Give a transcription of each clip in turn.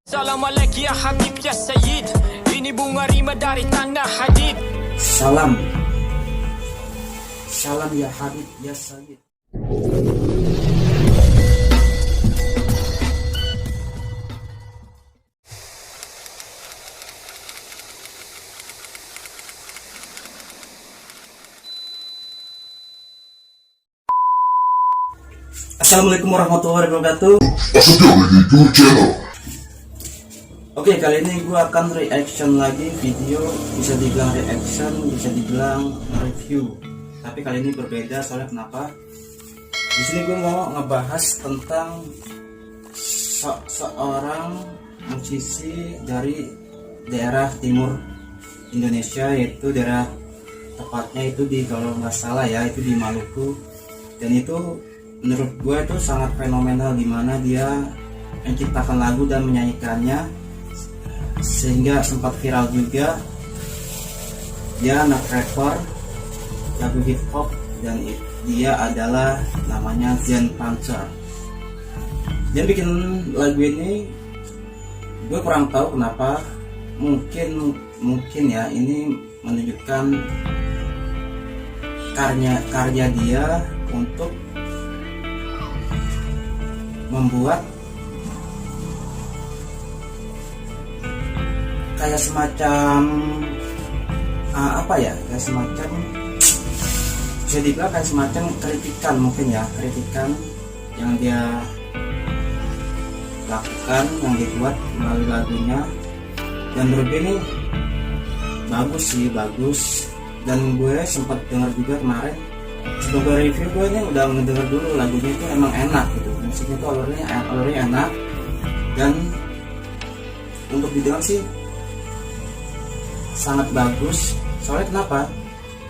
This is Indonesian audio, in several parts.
Salam alaik ya Habib ya Sayyid. Ini bunga rima dari tanah hadid. Salam ya Habib ya Sayyid. Assalamualaikum warahmatullahi wabarakatuh. Oke, kali ini gue akan reaction lagi video. Bisa dibilang reaction, bisa dibilang review. Tapi kali ini berbeda, soalnya kenapa? Di sini gue mau ngebahas tentang seorang musisi dari daerah timur Indonesia, yaitu daerah tepatnya itu di, kalau nggak salah ya, itu di Maluku. Dan itu menurut gue itu sangat fenomenal, dimana dia menciptakan lagu dan menyanyikannya sehingga sempat viral juga. Dia anak rapper, lagu hip hop, dan dia adalah namanya Zen Panzer. Dia bikin lagu ini, gue kurang tahu kenapa. Mungkin ya ini menunjukkan karya dia untuk membuat kayak semacam kayak semacam, bisa dibilang kayak semacam kritikan, mungkin ya, kritikan yang dia lakukan, yang dibuat melalui lagunya. Dan menurut gue ini bagus. Dan gue sempat dengar juga kemarin sebagai review, gue ini udah ngedenger dulu lagunya, itu emang enak gitu, musiknya tuh alurnya enak. Dan untuk dibilang sih sangat bagus. Soalnya kenapa?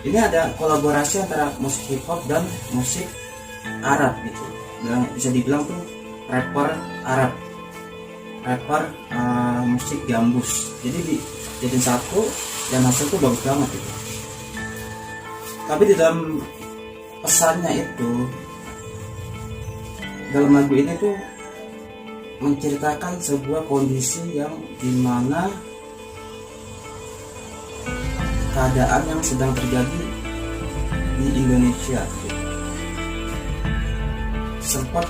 Ini ada kolaborasi antara musik hip hop dan musik Arab gitu. Dan bisa dibilang tuh rapper Arab, musik gambus. Jadi dijadiin satu dan hasil tuh bagus banget gitu. Tapi di dalam pesannya itu, dalam lagu ini tuh menceritakan sebuah kondisi yang dimana keadaan yang sedang terjadi di Indonesia. Sempat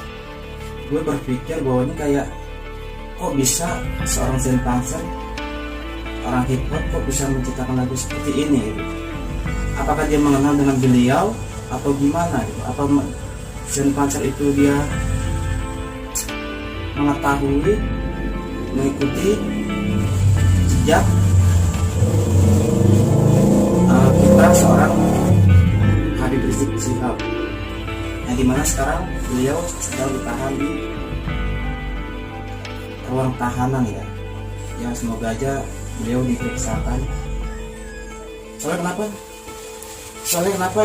gue berpikir bahwa ini kayak, kok bisa seorang Zen Panzer, orang hip hop, kok bisa menciptakan lagu seperti ini gitu. Apakah dia mengenal dengan beliau atau gimana gitu? Apa Zen Panzer itu dia mengetahui, mengikuti jejak kiprah seorang Habib Rizik Syihab, yang dimana sekarang beliau sedang ditahan di ruang tahanan ya. Ya semoga aja beliau diperiksakan. Soalnya kenapa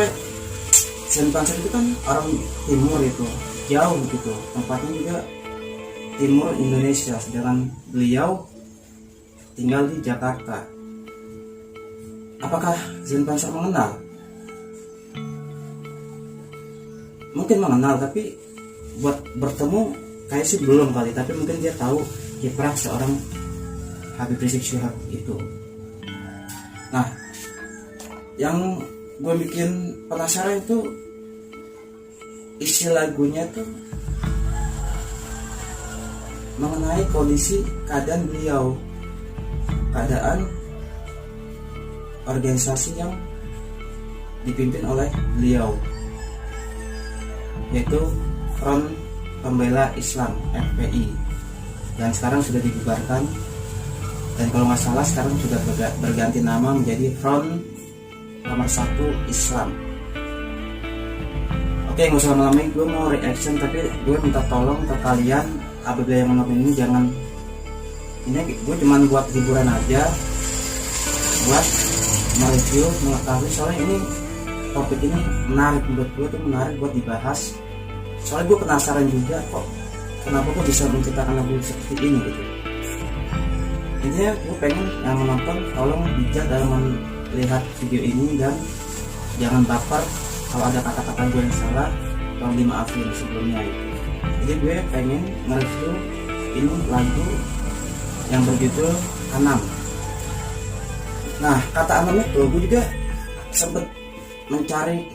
Zen Panzer itu kan orang timur, itu jauh gitu, tempatnya juga timur Indonesia, sedangkan beliau tinggal di Jakarta. Apakah Zen Panzer mengenal? Mungkin mengenal, tapi buat bertemu kayak sih belum kali. Tapi mungkin dia tahu kiprah seorang Habib Rizik Syihab itu. Nah, yang gue bikin penasaran itu isi lagunya tuh mengenai kondisi keadaan beliau, keadaan organisasi yang dipimpin oleh beliau, yaitu Front Pembela Islam (FPI), dan sekarang sudah dibubarkan. Dan kalau nggak salah sekarang sudah berganti nama menjadi Front Nomor 1 Islam. Oke, nggak usah lama-lama, gue mau reaction, tapi gue minta tolong ke kalian, apabila yang menonton ini jangan, ini gue cuman buat hiburan aja, buat mereview, mengetahui. Soalnya ini topik ini menarik, menurut gue tuh menarik buat dibahas. Soalnya gue penasaran juga, kok kenapa gue bisa menciptakan lagu seperti ini gitu. Intinya gue pengen yang menonton tolong bijak dalam melihat video ini, dan jangan baper kalau ada kata-kata gue yang salah, tolong dimaafin sebelumnya gitu. Jadi gue pengen nge-review ini lagu yang berjudul Anam. Nah, kata Anam itu gue juga sempat mencari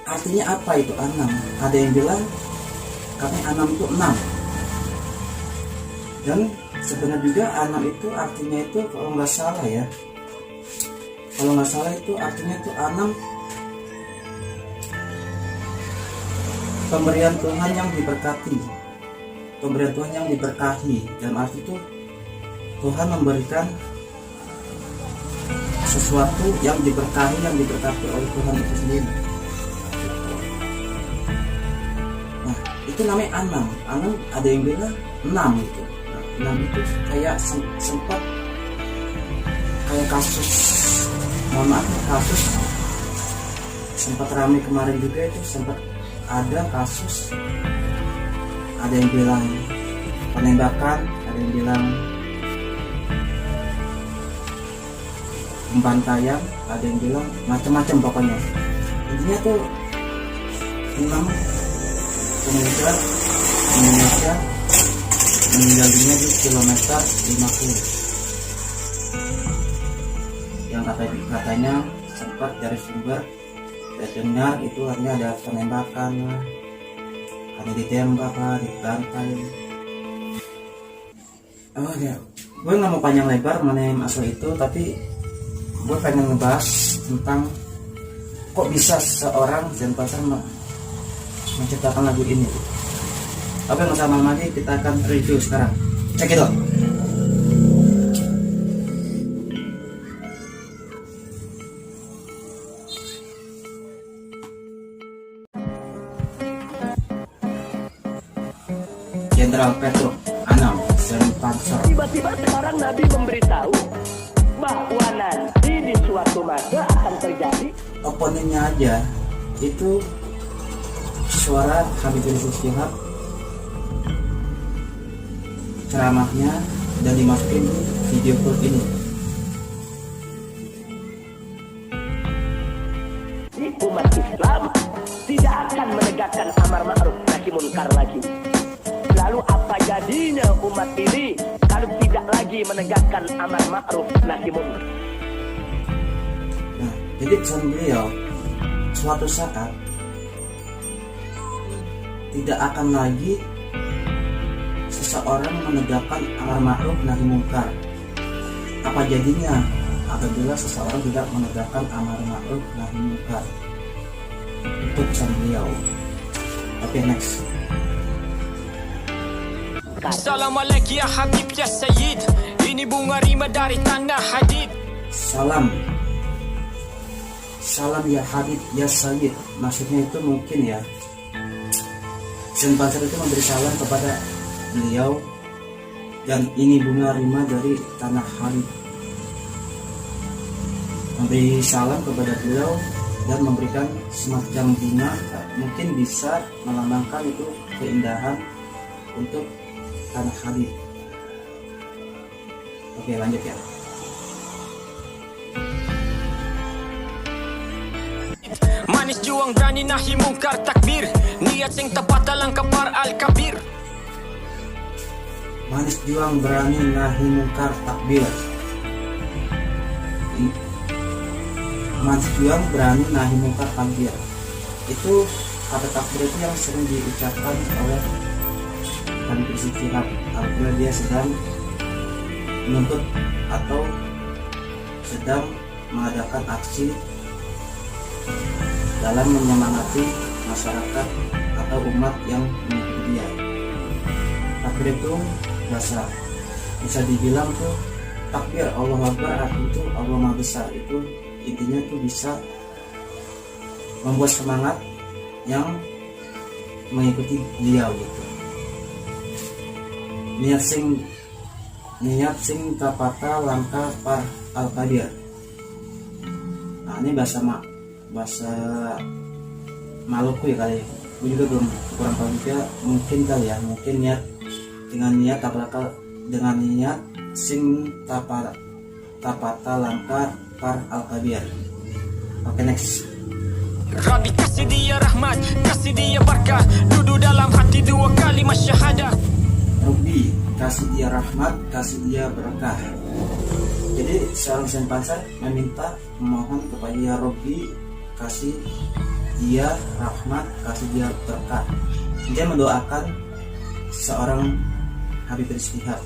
artinya apa itu Anam. Ada yang bilang katanya Anam itu 6. Dan sebenarnya juga Anam itu artinya itu kalau nggak salah ya, itu artinya itu Anam pemberian Tuhan yang diberkati, dalam arti itu Tuhan memberikan sesuatu yang diberkati oleh Tuhan itu sendiri. Nah, itu namanya Anam. Ada yang bilang 6 gitu. Nah, 6 itu kayak sempat kayak kasus sempat ramai kemarin juga, itu sempat ada kasus, ada yang bilang penembakan, ada yang bilang pembantaian, ada yang bilang macam-macam pokoknya. Intinya tuh 6 pemuda Indonesia meninggal dunia di kilometer 50 yang katanya sempat dari sumber saya dengar itu artinya ada penembakan, ada ditembak, dibantai. Oh ya, gue nggak mau panjang lebar mengenai masalah itu, tapi gue pengen ngebahas tentang kok bisa seorang Zen Pasar menciptakan lagu ini. Oke, nggak usah lama lagi, kita akan review sekarang. Cek itu. Jenderal Petruk Anam Zen Pasar. Tiba-tiba sekarang Nabi memberitahu bahwa nanti di suatu masa akan terjadi. Openingnya aja itu suara Habib Rizik Syihab, ceramahnya, dan dimasukin di video klip ini. Di umat Islam tidak akan menegakkan amar ma'ruf nahi munkar lagi. Lalu apa jadinya umat ini kalau tidak lagi menegakkan amar ma'ruf nahi munkar? Nah, jadi pesan beliau, suatu saat tidak akan lagi seseorang menegakkan amar ma'ruf nahi munkar. Apa jadinya apabila seseorang tidak menegakkan amar ma'ruf nahi munkar? Itu pesan beliau. Oke, next. Assalamualaikum ya Habib ya Sayyid, ini bunga rima dari tanah hadid. Salam ya Habib ya Sayyid, maksudnya itu mungkin ya, Zen Pasar itu memberi salam kepada beliau, dan ini bunga rima dari tanah hadid, memberi salam kepada beliau dan memberikan semacam bunga, mungkin bisa melambangkan itu keindahan untuk tanah hadid. Oke, lanjut ya. Manis juang berani nahi mungkar takbir, niat sing tepat dalam kapar al-kabir. Manis juang berani nahi mungkar takbir. Manis juang berani nahi mungkar takbir. Itu kata takbir itu yang sering diucapkan oleh Habib Rizik Syihab apabila dia sedang menuntut atau sedang mengadakan aksi dalam menyemangati masyarakat atau umat yang mengikuti dia. Takbir itu bisa dibilang tuh takbir Allah Akbar, artinya itu Allah Maha Besar. Itu intinya tuh bisa membuat semangat yang mengikuti beliau gitu. Niat sing kapata langkah par al-kabir. Nah, ini bahasa Maluku ya kali. Gue juga belum kurang tahu juga, mungkin kali ya, mungkin dengan niat sing tapata langkah par al-kabir. Oke, next. Rabbi kasih dia rahmat, kasih dia berkah, duduk dalam hati dua kalimat syahadah. Rabbi kasih dia rahmat, kasih dia berkah. Jadi seorang simpanser memohon kepada ya Robbi, kasih dia rahmat, kasih dia berkah. Dia mendoakan seorang Habib Rizik Syihab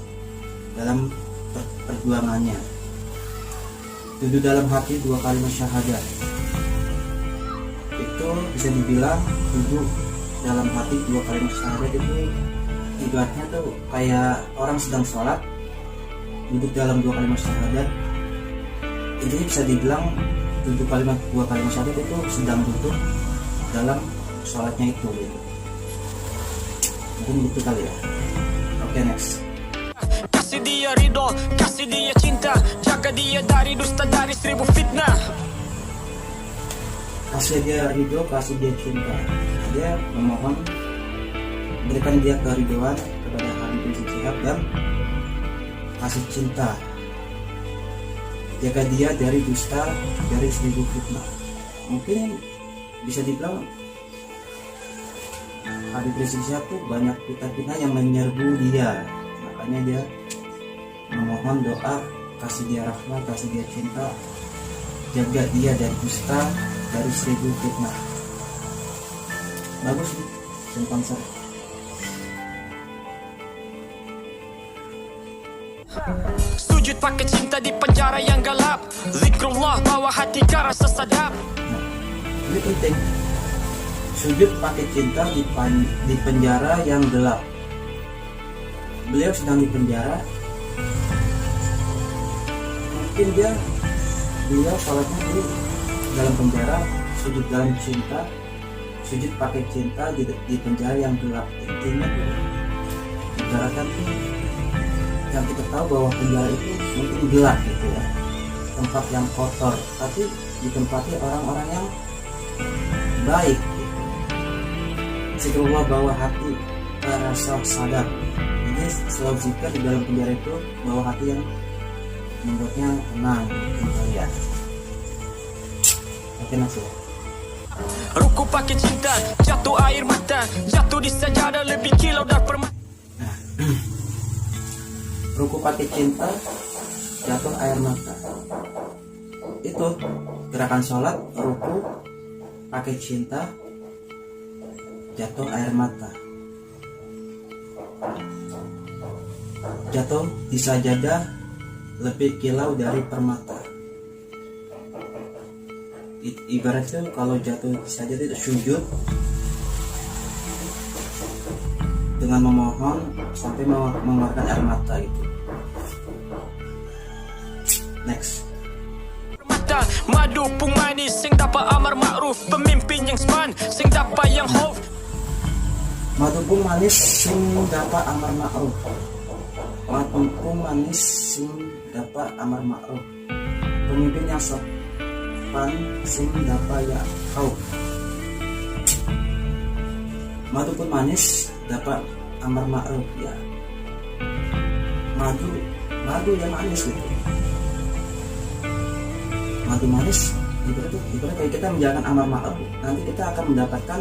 dalam perjuangannya. Duduk dalam hati 2 kalimat syahadat. Itu bisa dibilang duduk dalam hati 2 kalimat syahadat itu ibaratnya tuh kayak orang sedang sholat duduk dalam 2 kalimat syahadat. Intinya bisa dibilang 2 kalimat syahadat itu sedang duduk dalam sholatnya itu gitu. Mungkin gitu kali ya. Oke, next. Kasih dia ridho, kasih dia cinta, jaga dia dari dusta, dari 1000 fitnah. Kasih dia ridho, kasih dia cinta. Dia memohon berikan dia keriduan kepada Habib Rizik Syihab dan kasih cinta, jaga dia dari dusta, dari 1000 fitnah. Mungkin bisa dibilang Habib Rizik Syihab tuh banyak fitnah-fitnah yang menyerbu dia, makanya dia memohon doa, kasih dia rahmat, kasih dia cinta, jaga dia dari dusta, dari 1000 fitnah. Bagus nih simpanser. Sujud pakai cinta di penjara yang gelap, zikrullah bawa hati ke rasa sadap. Nah, ini penting. Sujud pakai cinta di penjara yang gelap. Beliau sedang di penjara. Mungkin beliau sholatnya di dalam penjara, sujud dalam cinta, sujud pakai cinta di penjara yang gelap. Intinya tuh ibaratkan tuh yang kita tahu bahwa penjara itu mungkin gelap gitu ya, tempat yang kotor, tapi ditempati orang-orang yang baik gitu. Zikrullah bawa hati ke rasa sadar. Jadi selalu zikir di dalam penjara itu bawa hati yang membuatnya tenang gitu ya. Oke, next ya. Ruku pakai cinta, jatuh air mata, jatuh di sajadah lebih kilau dari permata. Ruku pakai cinta, jatuh air mata. Itu gerakan sholat, ruku pakai cinta, jatuh air mata. Jatuh di sajadah lebih kilau dari permata. Ibaratnya kalau jatuh di sajadah itu sujud dengan memohon sampai mengeluarkan air mata gitu. Next. Mata madu pun manis, sing dapat amar ma'ruf, pemimpin yang seman, sing dapat yang khauf. Madu pun manis sing dapat amar ma'ruf. Madu pun manis sing dapat amar ma'ruf. Pemimpin yang sopan sing dapat ya khauf. Madu pun manis dapat amar ma'ruf ya. Madu yang manis gitu. Madu manis ibarat kayak kita menjalankan amar ma'ruf, nanti kita akan mendapatkan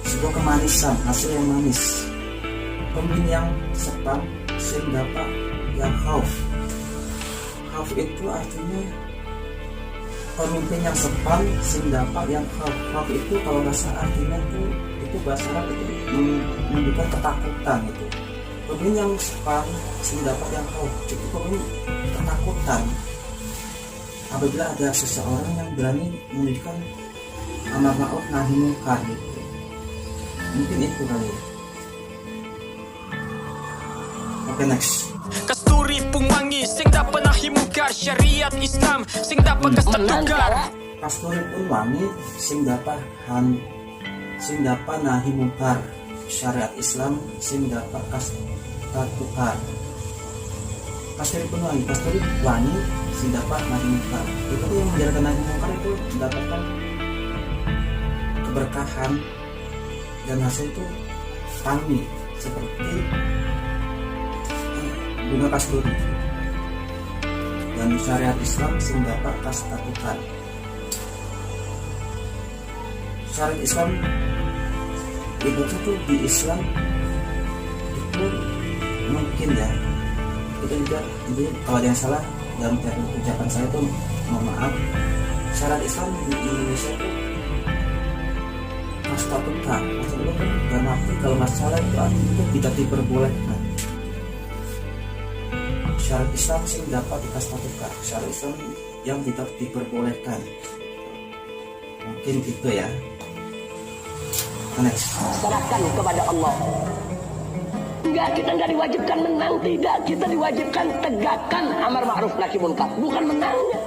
sebuah kemanisan, hasil yang manis. Pemimpin yang sepan sing dapat yang khauf. Khauf itu artinya pemimpin yang sepan sing dapat yang khauf. Khauf itu kalau bahasa artinya itu bahasa Arab itu menunjukkan ketakutan itu. Pemimpin yang sepan sing dapat yang khauf, itu pemimpin ketakutan. Apabila ada seseorang yang berani menunjukkan amar ma'ruf nahi munkar gitu. Mungkin itu kali ya. Oke, next. Kasturi pun wangi, sing dapat nahi munkar, syariat Islam, sing dapat kesetukar. Kasturi pun wangi, sing dapat nahi munkar, syariat Islam, sing dapat kesetukar. Kasturi pun wangi, sing dapat nahi munkar. Itu yang menjalankan nahi munkar itu mendapatkan keberkahan dan hasil itu wangi seperti bunga kasturi. Dan syariat Islam sing dapat kesetukar. Syariat Islam itu tuh di Islam itu mungkin ya itu juga itu kalau ada yang salah dalam ucapan saya tuh mohon maaf. Syarat Islam di Indonesia tuh mastatutah, maksudnya kan dalam arti kalau masalah itu artinya itu tidak diperbolehkan. Syarat Islam sih dapat mastatutah, syarat Islam yang tidak diperbolehkan. Mungkin gitu ya. Next. Serahkan kepada Allah. Enggak, kita enggak diwajibkan menang, tidak. Kita diwajibkan tegakkan amar ma'ruf nahi munkar, bukan menangnya.